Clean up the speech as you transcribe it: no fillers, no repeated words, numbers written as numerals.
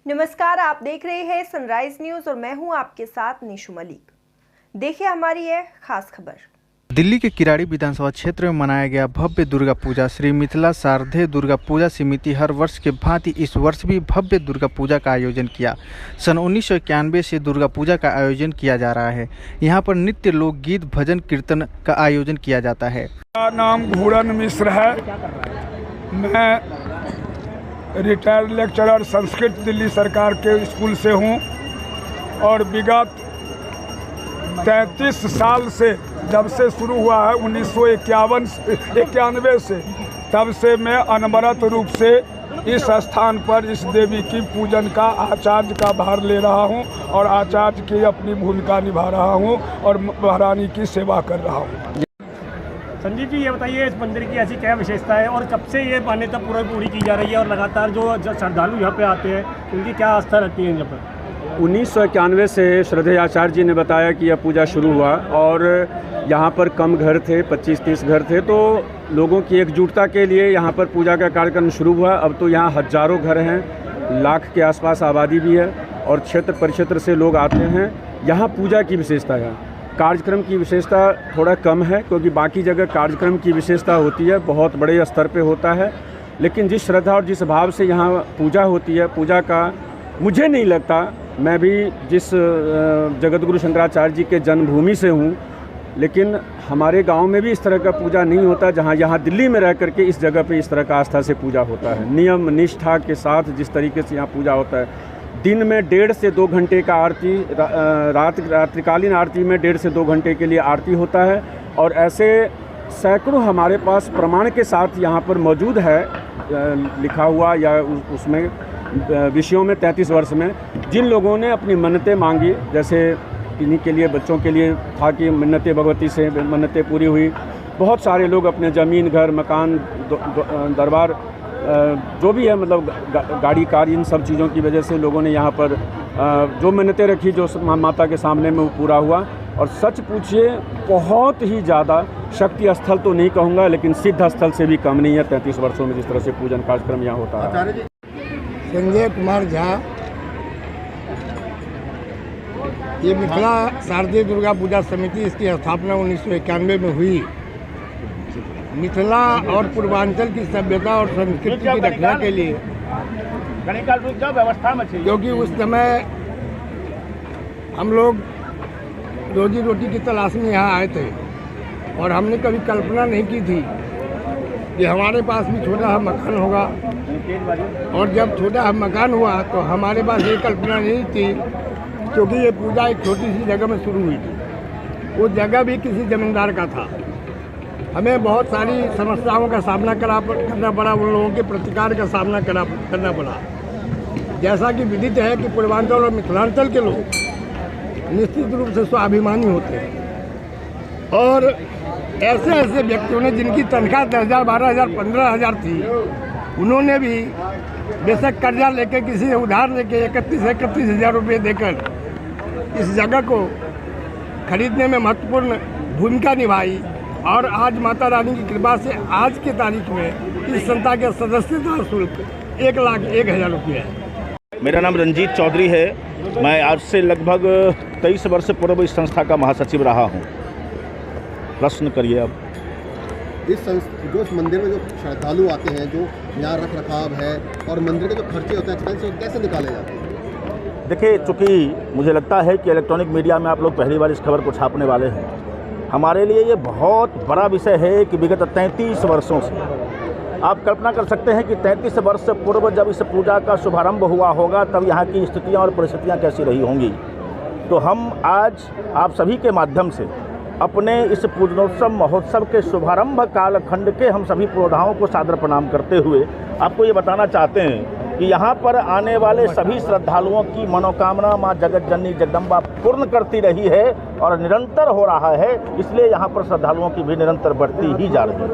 नमस्कार, आप देख रहे हैं सनराइज न्यूज और मैं हूं आपके साथ निशु मलिक। देखिए हमारी यह खास खबर। दिल्ली के किराड़ी विधानसभा क्षेत्र में मनाया गया भव्य दुर्गा पूजा। श्री मिथिला शारदेय दुर्गा पूजा समिति हर वर्ष के भांति इस वर्ष भी भव्य दुर्गा पूजा का आयोजन किया। सन 1991 से दुर्गा पूजा का आयोजन किया जा रहा है। यहां पर नृत्य, लोकगीत, भजन कीर्तन का आयोजन किया जाता है। मेरा नाम घूरन मिश्र है। मैं रिटायर्ड लेक्चरर संस्कृत दिल्ली सरकार के स्कूल से हूं और विगत 33 साल से, जब से शुरू हुआ है 1991 से, तब से मैं अनवरत रूप से इस स्थान पर इस देवी की पूजन का आचार्य का भार ले रहा हूं और आचार्य की अपनी भूमिका निभा रहा हूं और महारानी की सेवा कर रहा हूं। संजीव जी, ये बताइए इस मंदिर की ऐसी क्या विशेषता है और कब से ये मान्यता पूरी की जा रही है और लगातार जो श्रद्धालु यहाँ पे आते हैं उनकी क्या आस्था रहती है यहाँ पर? 1991 से श्रद्धेय आचार्य जी ने बताया कि यह पूजा शुरू हुआ और यहाँ पर कम घर थे, 25-30 घर थे, तो लोगों की एकजुटता के लिए यहाँ पर पूजा का कार्यक्रम शुरू हुआ। अब तो यहाँ हजारों घर हैं, लाख के आसपास आबादी भी है और क्षेत्र परिक्षेत्र से लोग आते हैं। यहाँ पूजा की विशेषता है, कार्यक्रम की विशेषता थोड़ा कम है क्योंकि बाकी जगह कार्यक्रम की विशेषता होती है, बहुत बड़े स्तर पे होता है। लेकिन जिस श्रद्धा और जिस भाव से यहाँ पूजा होती है, पूजा का मुझे नहीं लगता, मैं भी जिस जगतगुरु शंकराचार्य जी के जन्मभूमि से हूँ, लेकिन हमारे गांव में भी इस तरह का पूजा नहीं होता जहाँ यहाँ दिल्ली में रह करके इस जगह पे इस तरह का आस्था से पूजा होता है। नियम निष्ठा के साथ जिस तरीके से यहाँ पूजा होता है, दिन में 1.5 से 2 घंटे का आरती, रात्रिकालीन आरती में 1.5 से 2 घंटे के लिए आरती होता है और ऐसे सैकड़ों हमारे पास प्रमाण के साथ यहाँ पर मौजूद है, लिखा हुआ या उसमें विषयों में 33 वर्ष में जिन लोगों ने अपनी मन्नतें मांगी, जैसे इन्हीं के लिए बच्चों के लिए था कि मन्नतें भगवती से मन्नतें पूरी हुई। बहुत सारे लोग अपने ज़मीन, घर, मकान, दरबार, जो भी है, मतलब गाड़ी, कार, इन सब चीज़ों की वजह से लोगों ने यहाँ पर जो मन्नतें रखी, जो माता के सामने में वो पूरा हुआ। और सच पूछिए, बहुत ही ज़्यादा शक्ति स्थल तो नहीं कहूँगा, लेकिन सिद्ध स्थल से भी कम नहीं है 33 वर्षों में जिस तरह से पूजन कार्यक्रम यहाँ होता है। संजय कुमार झा। ये मिथिला शारदीय दुर्गा पूजा समिति, इसकी स्थापना 1991 में हुई। मिथिला और पूर्वांचल की सभ्यता और संस्कृति की रक्षा के लिए, क्योंकि उस समय हम लोग रोजी रोटी की तलाश में यहाँ आए थे और हमने कभी कल्पना नहीं की थी कि हमारे पास भी छोटा मकान होगा। और जब छोटा मकान हुआ तो हमारे पास ये कल्पना नहीं थी, क्योंकि ये पूजा एक छोटी सी जगह में शुरू हुई थी। वो जगह भी किसी जमींदार का था। हमें बहुत सारी समस्याओं का सामना करना पड़ा, उन लोगों के प्रतिकार का सामना करना पड़ा। जैसा कि विदित है कि पूर्वांचल और मिथिलांचल के लोग निश्चित रूप से स्वाभिमानी होते हैं और ऐसे ऐसे व्यक्तियों ने जिनकी तनख्वाह 10,000, 12,000, 15,000 थी, उन्होंने भी बेशक कर्जा लेके, किसी से उधार लेके 31,000 रुपये देकर इस जगह को खरीदने में महत्वपूर्ण भूमिका निभाई। और आज माता रानी की कृपा से आज के तारीख में इस संस्था के सदस्यता शुल्क 1,01,000 रुपये है। मेरा नाम रंजीत चौधरी है। मैं आज से लगभग 23 वर्ष पूर्व इस संस्था का महासचिव रहा हूँ। प्रश्न करिए अब। इस मंदिर में जो श्रद्धालु आते हैं, जो यहाँ रख रखाव है और मंदिर के जो खर्चे होते हैं एक्सपेंस, कैसे निकाले जाते हैं? देखिए, चूँकि मुझे लगता है कि इलेक्ट्रॉनिक मीडिया में आप लोग पहली बार इस खबर को छापने वाले हैं। हमारे लिए ये बहुत बड़ा विषय है कि विगत 33 वर्षों से, आप कल्पना कर सकते हैं कि 33 वर्ष पूर्व जब इस पूजा का शुभारंभ हुआ होगा, तब यहाँ की स्थितियाँ और परिस्थितियाँ कैसी रही होंगी। तो हम आज आप सभी के माध्यम से अपने इस पूजनोत्सव महोत्सव के शुभारंभ कालखंड के हम सभी पुरोधाओं को सादर प्रणाम करते हुए आपको ये बताना चाहते हैं कि यहाँ पर आने वाले सभी श्रद्धालुओं की मनोकामना माँ जगत जननी जगदम्बा पूर्ण करती रही है और निरंतर हो रहा है। इसलिए यहाँ पर श्रद्धालुओं की भी निरंतर बढ़ती ही जा रही है।